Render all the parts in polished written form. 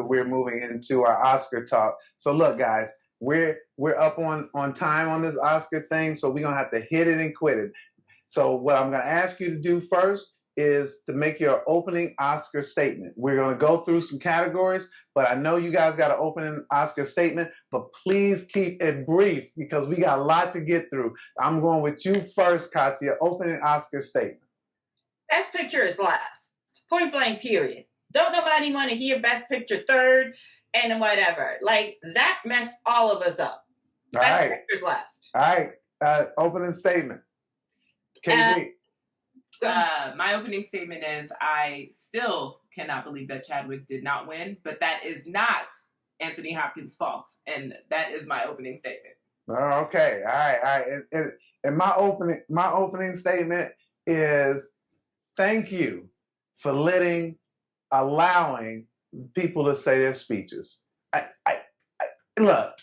we're moving into our Oscar talk. So look, guys, we're up on time on this Oscar thing, so we're gonna have to hit it and quit it. So what I'm gonna ask you to do first is to make your opening Oscar statement. We're gonna go through some categories, but I know you guys got an opening Oscar statement, but please keep it brief because we got a lot to get through. I'm going with you first, Katya. Opening Oscar statement. Best Picture is last. Point blank, period. Don't nobody want to hear Best Picture third and whatever. Like, that messed all of us up. All Best right. Picture's last. All right. Opening statement. KB. My opening statement is I still cannot believe that Chadwick did not win, but that is not Anthony Hopkins' fault. And that is my opening statement. Okay. All right. And my opening statement is thank you for allowing people to say their speeches. Look,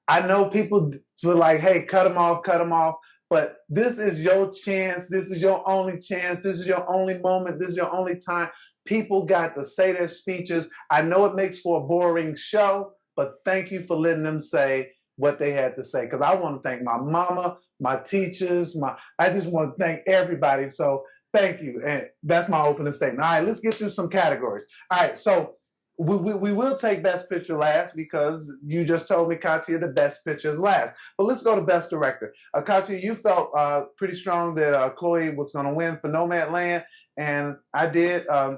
I know people feel like, hey, cut them off. But this is your chance. This is your only chance. This is your only moment. This is your only time. People got to say their speeches. I know it makes for a boring show, but thank you for letting them say what they had to say. Because I want to thank my mama, my teachers, I just want to thank everybody. So thank you. And that's my opening statement. All right, let's get through some categories. All right, so we will take Best Picture last because you just told me, Katya, the Best Picture is last. But let's go to Best Director. Katya, you felt pretty strong that Chloe was going to win for Nomadland, and I did. I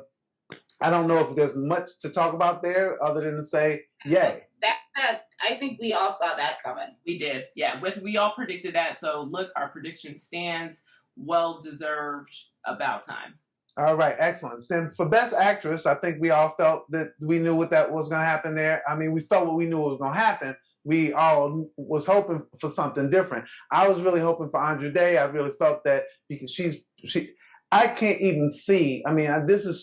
don't know if there's much to talk about there other than to say, yay. That I think we all saw that coming. We did, yeah. We all predicted that. So look, our prediction stands. Well deserved. About time. All right, excellent. Then for Best Actress, I think we all felt that we knew what that was going to happen there. I mean, we felt what we knew was going to happen. We all was hoping for something different. I was really hoping for Andra Day. I really felt that because I can't even see. I mean,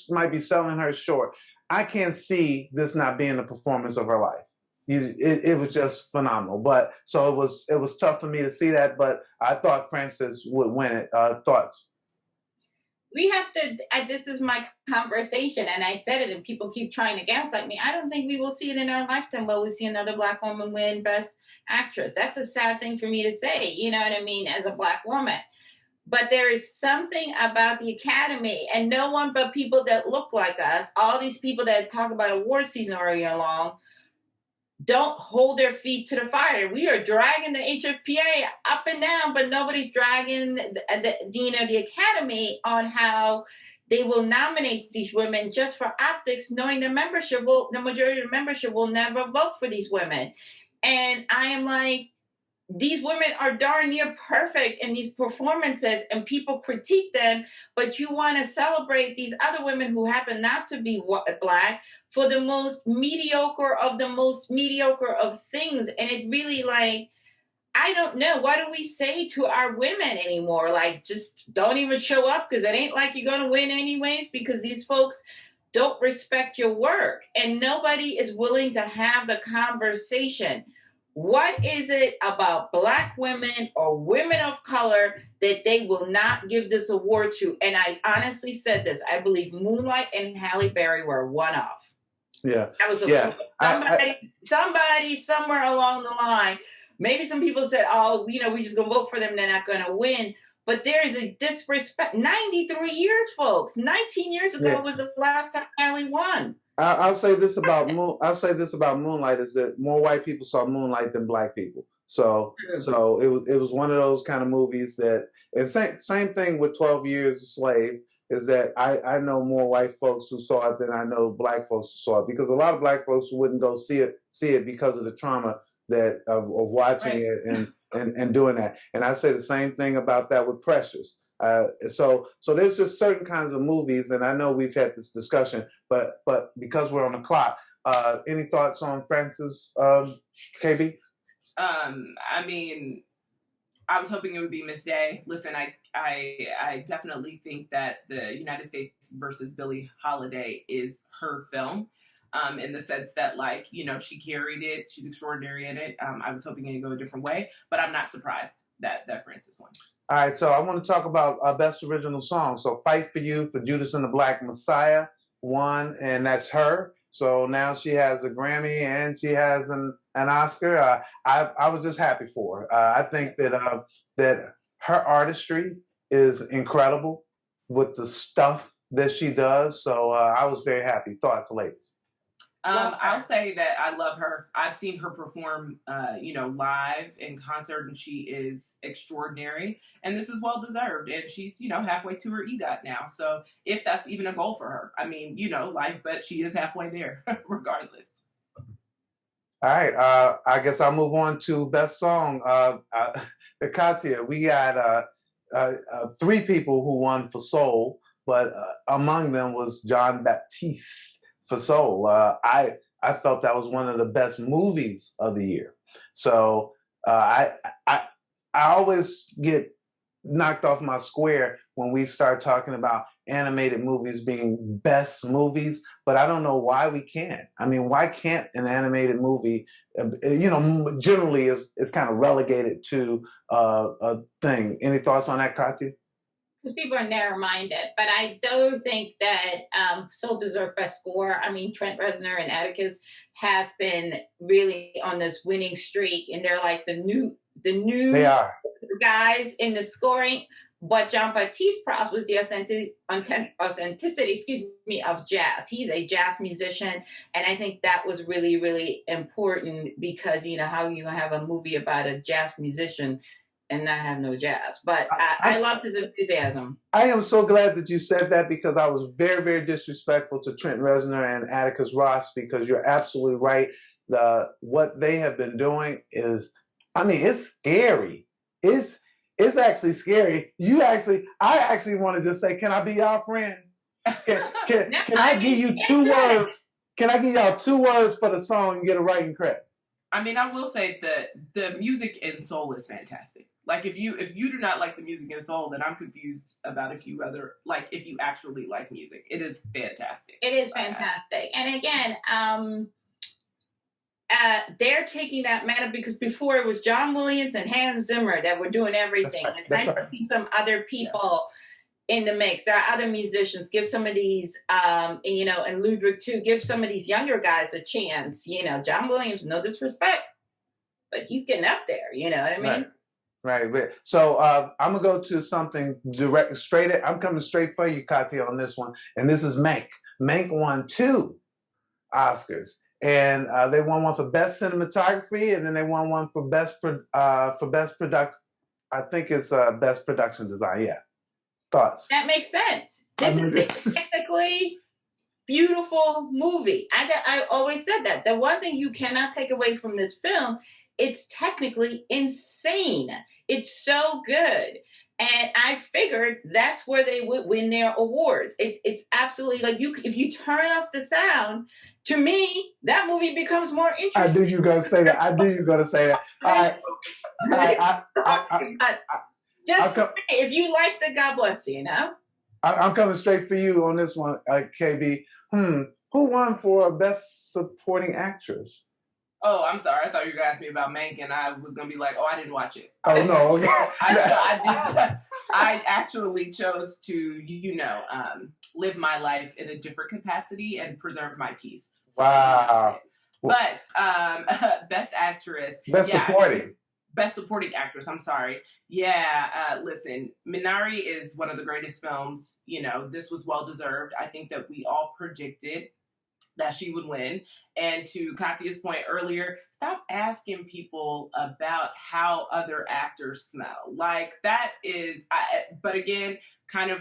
might be selling her short. I can't see this not being the performance of her life. It was just phenomenal. But so it was tough for me to see that. But I thought Frances would win it. Thoughts? We have to, this is my conversation, and I said it, and people keep trying to gaslight me. I don't think we will see it in our lifetime. Will we see another Black woman win Best Actress? That's a sad thing for me to say, you know what I mean, as a Black woman. But there is something about the Academy, and no one but people that look like us, all these people that talk about award season all year long, don't hold their feet to the fire. We are dragging the HFPA up and down, but nobody's dragging the Academy on how they will nominate these women just for optics, knowing the majority of the membership will never vote for these women. And I am like, these women are darn near perfect in these performances, and people critique them, but you want to celebrate these other women who happen not to be Black for the most mediocre of things. And it really, like, I don't know. What do we say to our women anymore? Like, just don't even show up because it ain't like you're going to win anyways, because these folks don't respect your work. And nobody is willing to have the conversation. What is it about Black women or women of color that they will not give this award to? And I honestly said this. I believe Moonlight and Halle Berry were one off. Yeah. That was somebody somewhere along the line. Maybe some people said, oh, we just going to vote for them. They're not going to win. But there is a disrespect. 93 years, folks. 19 years ago was the last time Halle won. I'll say this about Moonlight is that more white people saw Moonlight than Black people. So it was one of those kind of movies that, and same thing with 12 Years a Slave, is that I know more white folks who saw it than I know Black folks who saw it, because a lot of Black folks wouldn't go see it because of the trauma that of watching it and doing that. And I say the same thing about that with Precious. So there's just certain kinds of movies, and I know we've had this discussion, but because we're on the clock, any thoughts on Frances, KB? I mean, I was hoping it would be Miss Day. Listen, I definitely think that the United States versus Billie Holiday is her film, in the sense that, like, she carried it. She's extraordinary in it. I was hoping it'd go a different way, but I'm not surprised that Frances won. All right, so I want to talk about Best Original Song. So Fight for You for Judas and the Black Messiah won, and that's her. So now she has a Grammy and she has an Oscar. I was just happy for her. I think that her artistry is incredible with the stuff that she does. So I was very happy. Thoughts, ladies? I'll say that I love her. I've seen her perform, live in concert, and she is extraordinary. And this is well deserved. And she's, halfway to her EGOT now. So if that's even a goal for her, I mean, but she is halfway there, regardless. All right. I guess I'll move on to best song. Katia, we got 3 people who won for Soul, but among them was John Baptiste for Soul. I felt that was one of the best movies of the year. So I always get knocked off my square when we start talking about animated movies being best movies, but I don't know why we can't. I mean, why can't an animated movie, generally is kind of relegated to a thing. Any thoughts on that, Katya? Because people are narrow-minded, but I do think that Soul deserved best score. I mean, Trent Reznor and Atticus have been really on this winning streak, and they're like the new They are guys in the scoring. But John Baptiste props was the authenticity, of jazz. He's a jazz musician, and I think that was really, really important because how you have a movie about a jazz musician and not have no jazz. But I loved his enthusiasm. I am so glad that you said that because I was very, very disrespectful to Trent Reznor and Atticus Ross because you're absolutely right. What they have been doing is, it's scary. It's actually scary. I actually want to just say, can I be y'all friend? Can I give you 2 words? Can I give y'all 2 words for the song and get a writing credit? I mean, I will say that the music in Soul is fantastic. Like, if you do not like the music in Soul, then I'm confused about if you actually like music. It is fantastic. It is fantastic. And again, they're taking that manner because before it was John Williams and Hans Zimmer that were doing everything. Right. It's nice to see some other people in the mix. There are other musicians. Give some of these, and Ludwig too, give some of these younger guys a chance. John Williams, no disrespect, but he's getting up there. You know what I mean? Right. So I'm gonna go to something I'm coming straight for you, Katya, on this one. And this is Mank. Mank won 2 Oscars. And they won one for best cinematography, and then they won one for best production. I think it's best production design. Yeah. Thoughts? That makes sense. This is a technically beautiful movie. I always said that. The one thing you cannot take away from this film, it's technically insane. It's so good. And I figured that's where they would win their awards. It's absolutely like if you turn off the sound, to me, that movie becomes more interesting. I knew you were going to say that. All right. If you like the God bless you, I'm coming straight for you on this one, KB. Who won for best supporting actress? Oh, I'm sorry. I thought you were going to ask me about Mank, and I was going to be like, I didn't watch it. Oh, no. Okay. I actually chose to, live my life in a different capacity and preserve my peace. So wow. But best actress. Best supporting. Best supporting actress, I'm sorry. Yeah, listen, Minari is one of the greatest films. This was well-deserved. I think that we all predicted that she would win. And to Katya's point earlier, stop asking people about how other actors smell. Like, that is, but again, kind of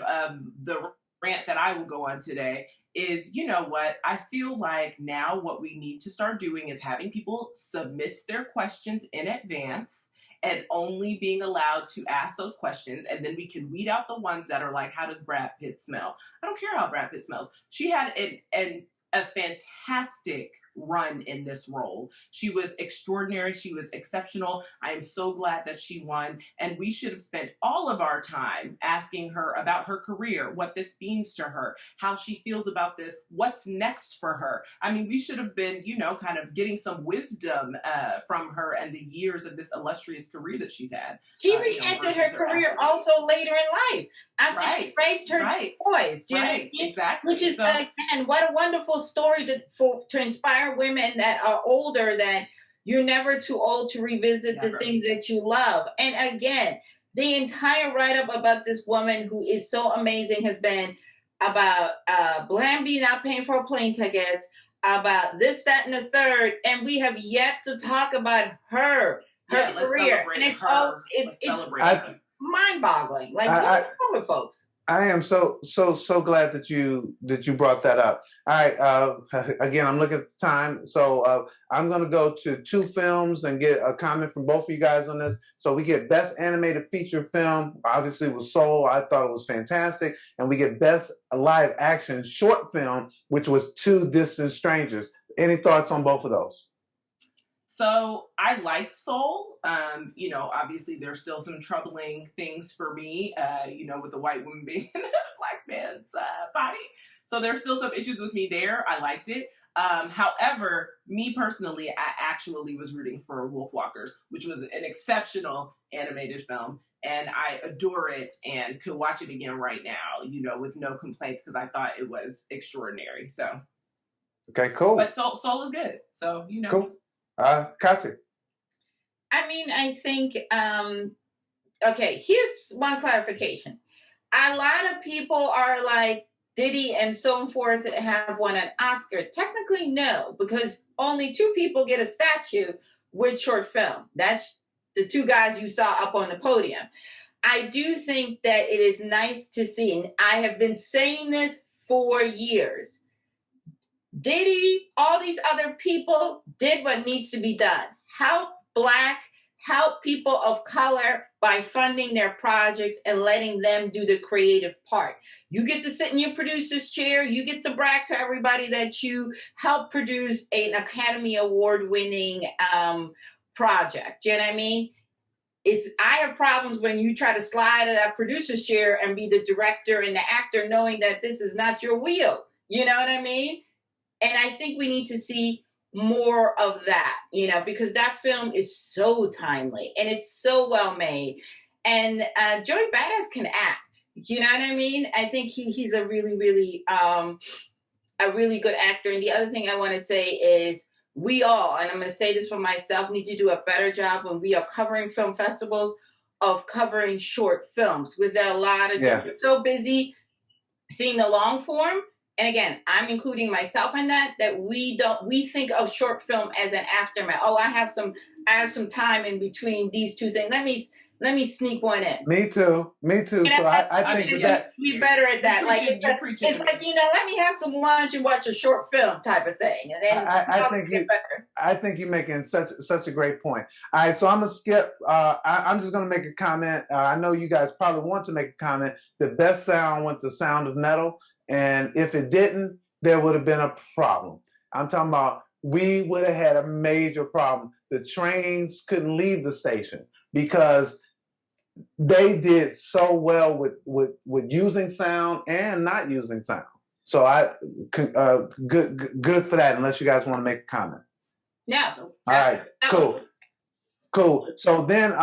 the rant that I will go on today is, what? I feel like now what we need to start doing is having people submit their questions in advance and only being allowed to ask those questions. And then we can weed out the ones that are like, how does Brad Pitt smell? I don't care how Brad Pitt smells. She had a fantastic run in this role. She was extraordinary. She was exceptional. I am so glad that she won. And we should have spent all of our time asking her about her career, what this means to her, how she feels about this, what's next for her. I mean, we should have been, kind of getting some wisdom from her and the years of this illustrious career that she's had. She re-entered her career also later in life after she raised her boys. Exactly. Which is, again, what a wonderful beautiful story to inspire women that are older, that you're never too old to revisit the things that you love. And again, the entire write-up about this woman who is so amazing has been about Blamby not paying for plane tickets, about this, that, and the third, and we have yet to talk about her career. And it's mind-boggling. Like, what's wrong with folks? I am so glad that you brought that up. All right, again, I'm looking at the time, so I'm going to go to 2 films and get a comment from both of you guys on this. So we get Best Animated Feature Film, obviously with Soul. I thought it was fantastic, and we get Best Live Action Short Film, which was Two Distant Strangers. Any thoughts on both of those? So I liked Soul. You know, obviously there's still some troubling things for me, you know, with the white woman being in a black man's body. So there's still some issues with me there. I liked it. However, me personally, I actually was rooting for Wolfwalkers, which was an exceptional animated film. And I adore it and could watch it again right now, you know, with no complaints, because I thought it was extraordinary. So. Okay, cool. But Soul is good. So, you know. Cool. Kathy. I mean, I think, okay, here's one clarification. A lot of people are like, Diddy and so forth have won an Oscar. Technically, no, because only 2 people get a statue with short film. That's the 2 guys you saw up on the podium. I do think that it is nice to see, and I have been saying this for years, Diddy, all these other people did what needs to be done. Help Black, help people of color by funding their projects and letting them do the creative part. You get to sit in your producer's chair. You get to brag to everybody that you helped produce an Academy Award-winning project. Do you know what I mean? I have problems when you try to slide in that producer's chair and be the director and the actor, knowing that this is not your wheel. You know what I mean? And I think we need to see more of that, you know, because that film is so timely and it's so well made. And Joey Badass can act. You know what I mean? I think he's a really, really, a really good actor. And the other thing I want to say is we all, and I'm going to say this for myself, need to do a better job when we are covering film festivals of covering short films, because there are a lot of people so busy seeing the long form. And again, I'm including myself in that we think of short film as an aftermath. Oh, I have some time in between these 2 things. Let me sneak one in. Me too. So I think that we better at that. It's like, you know, let me have some lunch and watch a short film type of thing. And then I think you're making such a great point. All right, so I'm gonna skip. I'm just gonna make a comment. I know you guys probably want to make a comment. The best sound went to Sound of Metal. And if it didn't, there would have been a problem. I'm talking about we would have had a major problem. The trains couldn't leave the station because they did so well with using sound and not using sound. So good for that, unless you guys want to make a comment. Yeah. All right, cool. So then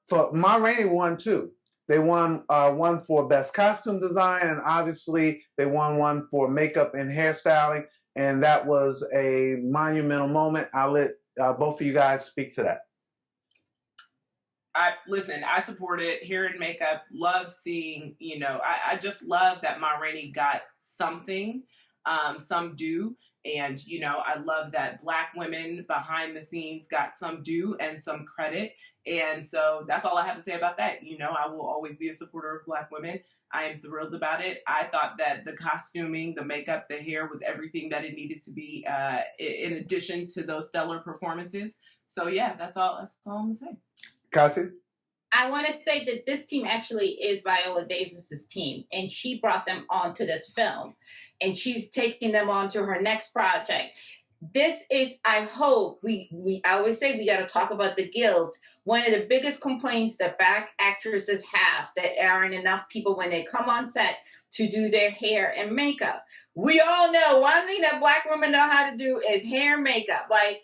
for Ma Rainey won 2. They won one for Best Costume Design, and obviously they won one for Makeup and Hairstyling, and that was a monumental moment. I'll let both of you guys speak to that. I support it. Hair and makeup, love seeing, you know, I just love that Ma Rainey got something, some due. And, you know, I love that Black women behind the scenes got some due and some credit. And so that's all I have to say about that. You know, I will always be a supporter of Black women. I am thrilled about it. I thought that the costuming, the makeup, the hair was everything that it needed to be in addition to those stellar performances. So, yeah, that's all I'm going to say. Kathy? I want to say that this team actually is Viola Davis's team, and she brought them onto this film. And she's taking them on to her next project. This is, I hope, I always say we got to talk about the guilds. One of the biggest complaints that Black actresses have, that aren't enough people when they come on set to do their hair and makeup. We all know one thing that Black women know how to do is hair and makeup. Like,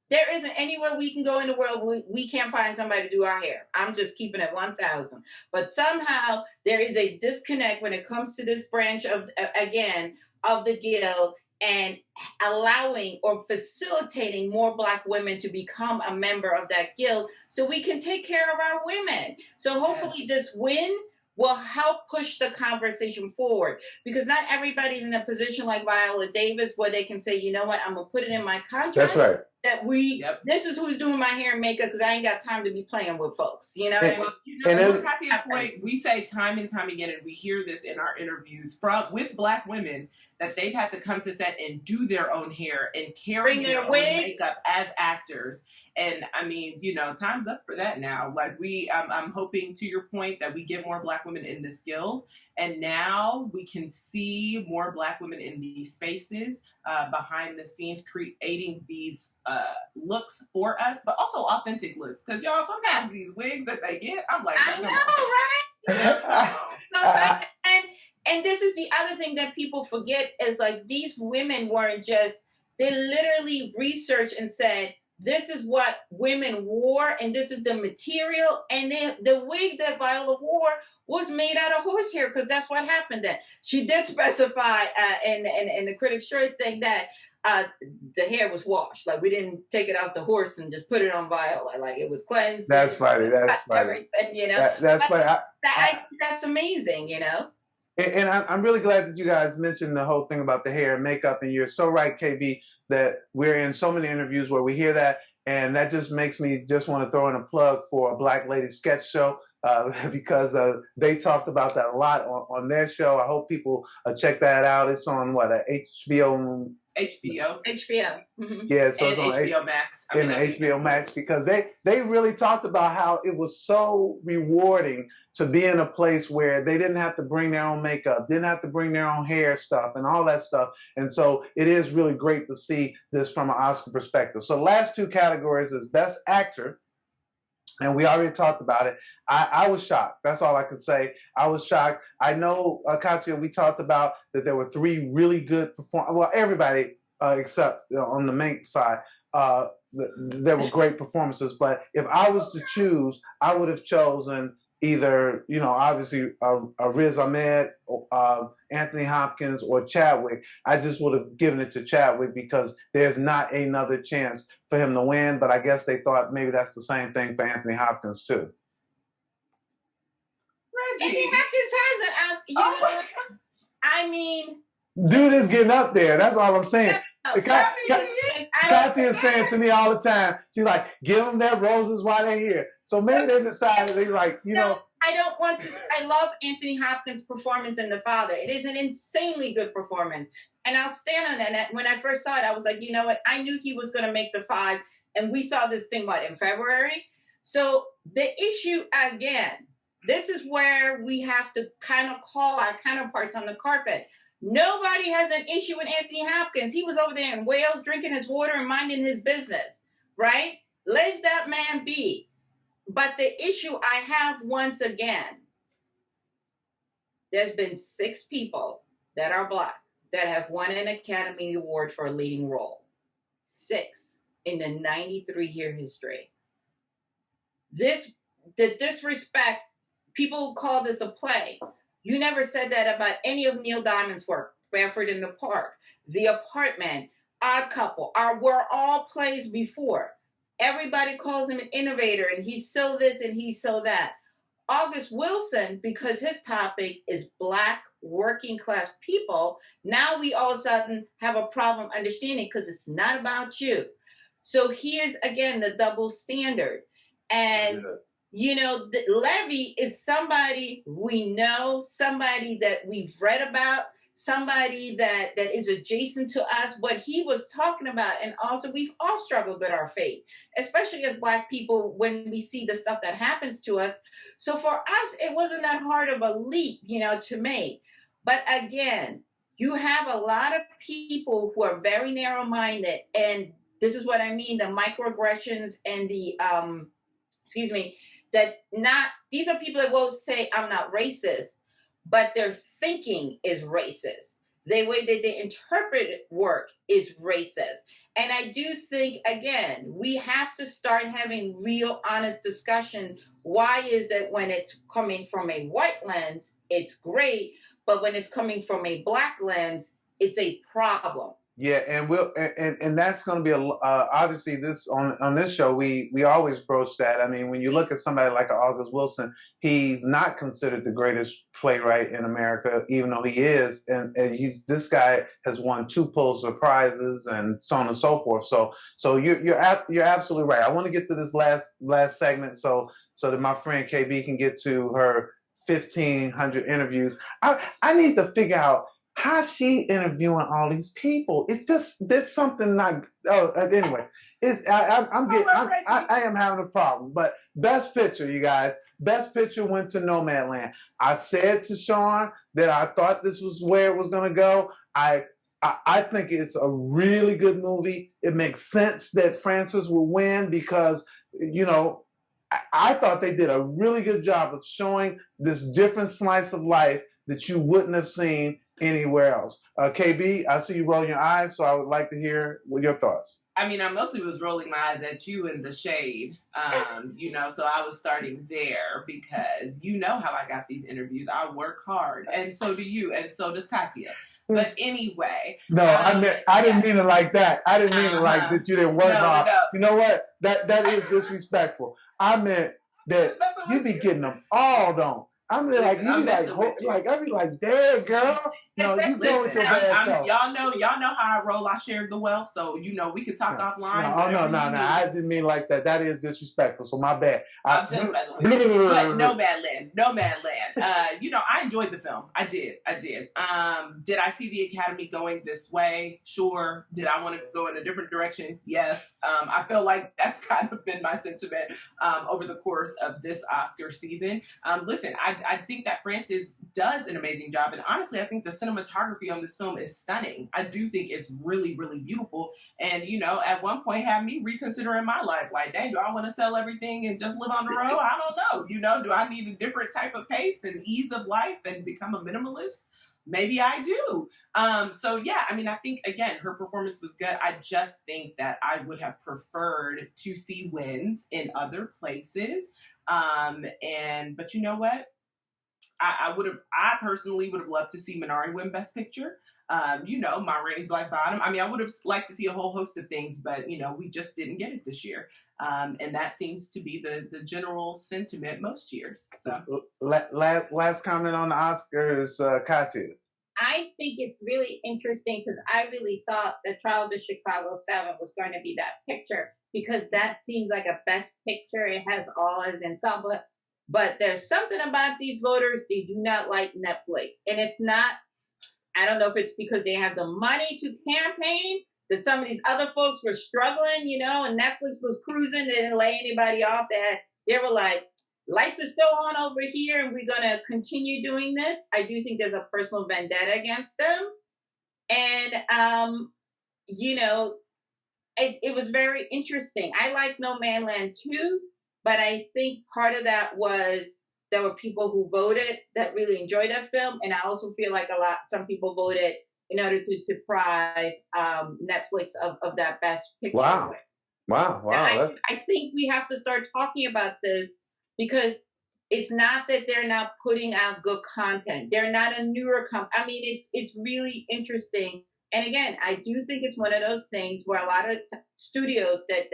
there isn't anywhere we can go in the world we can't find somebody to do our hair. I'm just keeping it 1,000. But somehow there is a disconnect when it comes to this branch of the guild. and allowing or facilitating more Black women to become a member of that guild so we can take care of our women. So hopefully this win will help push the conversation forward, because not everybody's in a position like Viola Davis where they can say, you know what, I'm going to put it in my contract. That's right. That this is who's doing my hair and makeup, because I ain't got time to be playing with folks. You know what I mean? You know, to Katya's point, we say time and time again, and we hear this in our interviews with Black women, that they've had to come to set and do their own hair and carry their own makeup as actors. And I mean, you know, time's up for that now. Like I'm hoping, to your point, that we get more Black women in this guild, and now we can see more Black women in these spaces behind the scenes, creating these looks for us, but also authentic looks. Because y'all, sometimes these wigs that they get, I'm like, I know, right? And this is the other thing that people forget is, like, these women weren't just, they literally researched and said, this is what women wore, and this is the material. And then the wig that Viola wore was made out of horsehair, because that's what happened then. She did specify in the Critics' Choice thing that the hair was washed. Like, we didn't take it off the horse and just put it on Viola. Like, it was cleansed. That's funny. That's funny. You know? That's funny. I think that's amazing, you know? And I'm really glad that you guys mentioned the whole thing about the hair and makeup. And you're so right, KB, that we're in so many interviews where we hear that. And that just makes me just want to throw in a plug for a Black Lady sketch show, because they talked about that a lot on their show. I hope people check that out. It's on HBO. Mm-hmm. Yeah, so it's on HBO Max. HBO Max, because they really talked about how it was so rewarding to be in a place where they didn't have to bring their own makeup, didn't have to bring their own hair stuff and all that stuff. And so it is really great to see this from an Oscar perspective. So last two categories is Best Actor, and we already talked about it. I was shocked. That's all I could say. I was shocked. I know, Katya, we talked about that there were three really good performances. Well, everybody except on the main side, there were great performances. But if I was to choose, I would have chosen either, you know, obviously Riz Ahmed, Anthony Hopkins, or Chadwick. I just would have given it to Chadwick because there's not another chance for him to win. But I guess they thought maybe that's the same thing for Anthony Hopkins too. Anthony Hopkins hasn't asked. You know, I mean, dude is getting up there. That's all I'm saying. Katya is saying to me all the time, she's like, give them their roses while they're here. So maybe they decided, they like, you know. I don't want to, I love Anthony Hopkins' performance in The Father. It is an insanely good performance. And I'll stand on that. And when I first saw it, I was like, you know what? I knew he was going to make the 5. And we saw this thing, in February? So the issue, again, this is where we have to kind of call our counterparts on the carpet. Nobody has an issue with Anthony Hopkins. He was over there in Wales drinking his water and minding his business, right? Let that man be. But the issue I have, once again, there's been 6 people that are Black that have won an Academy Award for a leading role. 6 in the 93-year history. The disrespect, people call this a play. You never said that about any of Neil Diamond's work. Barefoot in the Park, The Apartment, Odd Couple, were all plays before. Everybody calls him an innovator, and he's so this and he's so that. August Wilson, because his topic is Black working class people, now we all of a sudden have a problem understanding because it's not about you. So here's, again, the double standard. And you know, Levy is somebody we know, somebody that we've read about, somebody that is adjacent to us, what he was talking about. And also, we've all struggled with our faith, especially as Black people, when we see the stuff that happens to us. So for us, it wasn't that hard of a leap, you know, to make. But again, you have a lot of people who are very narrow-minded. And this is what I mean, the microaggressions and the, these are people that will say, I'm not racist, but their thinking is racist. The way that they interpret work is racist. And I do think, again, we have to start having real, honest discussion. Why is it when it's coming from a white lens, it's great, but when it's coming from a Black lens, it's a problem? Yeah, and and that's going to be obviously this on this show we always broach that. I mean, when you look at somebody like August Wilson, he's not considered the greatest playwright in America, even though he is, and he's this guy has won 2 Pulitzer prizes and so on and so forth. So you're absolutely right. I want to get to this last segment so that my friend KB can get to her 1,500 interviews. I need to figure out. How's she interviewing all these people? It's just there's something not. Oh, anyway, I am having a problem. But Best Picture, you guys. Best Picture went to Nomadland. I said to Sean that I thought this was where it was going to go. I think it's a really good movie. It makes sense that Francis will win because I thought they did a really good job of showing this different slice of life that you wouldn't have seen anywhere else. KB, I see you rolling your eyes, so I would like to hear your thoughts. I mean, I mostly was rolling my eyes at you in the shade, so I was starting there because you know how I got these interviews. I work hard, and so do you, and so does Katya. But anyway. No, I didn't mean it like that. I didn't mean it like that you didn't work hard. No. You know what? That is disrespectful. I meant that you be getting them all done. I'm like, you like, I be like, damn, girl. No, you go with your bad self. Y'all know how I roll. I share the wealth, so we can talk offline. No. I didn't mean like that. That is disrespectful. So my bad. I'm just by the way. But Nomadland. I enjoyed the film. I did. Did I see the Academy going this way? Sure. Did I want to go in a different direction? Yes. I feel like that's kind of been my sentiment over the course of this Oscar season. Listen, I think that Francis does an amazing job, and honestly, I think the cinematography on this film is stunning. I do think it's really, really beautiful, and at one point had me reconsidering my life. Like, dang, do I want to sell everything and just live on the road? I don't know. Do I need a different type of pace and ease of life and become a minimalist? Maybe I do. I think again, her performance was good. I just think that I would have preferred to see wins in other places. But you know what? I personally would have loved to see Minari win Best Picture. Ma Rainey's Black Bottom. I mean, I would have liked to see a whole host of things, but we just didn't get it this year. And that seems to be the general sentiment most years. So last comment on the Oscars, Katya. I think it's really interesting because I really thought that Trial of the Chicago 7 was going to be that picture because that seems like a Best Picture. It has all as ensemble. But there's something about these voters, they do not like Netflix. And it's not, I don't know if it's because they have the money to campaign, that some of these other folks were struggling, and Netflix was cruising, they didn't lay anybody off. They were like, lights are still on over here and we're going to continue doing this. I do think there's a personal vendetta against them. And, it was very interesting. I like No Man Land too. But I think part of that was there were people who voted that really enjoyed that film. And I also feel like some people voted in order to deprive Netflix of that Best Picture. Wow. I think we have to start talking about this because it's not that they're not putting out good content. They're not a newer company. I mean, it's really interesting. And again, I do think it's one of those things where a lot of studios that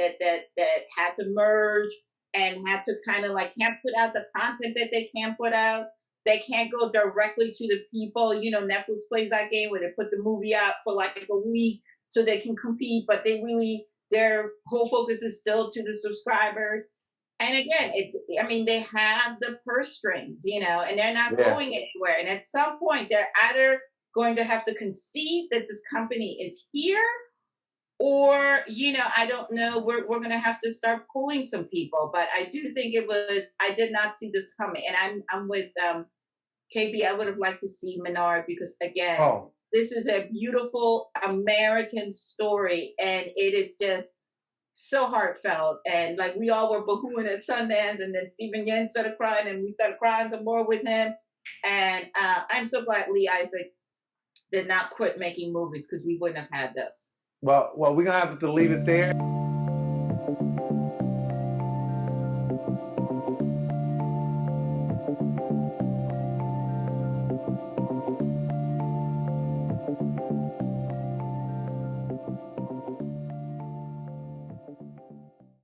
had to merge and had to kind of can't put out the content that they can put out. They can't go directly to the people. Netflix plays that game where they put the movie out for a week so they can compete, but their whole focus is still to the subscribers. And again, they have the purse strings, and they're not going anywhere. And at some point, they're either going to have to concede that this company is here, or, I don't know, we're going to have to start pulling some people. But I do think I did not see this coming. And I'm with KB. I would have liked to see Minari because, again, this is a beautiful American story. And it is just so heartfelt. And we all were boohooing at Sundance. And then Stephen Yen started crying and we started crying some more with him. And I'm so glad Lee Isaac did not quit making movies because we wouldn't have had this. Well, we're going to have to leave it there.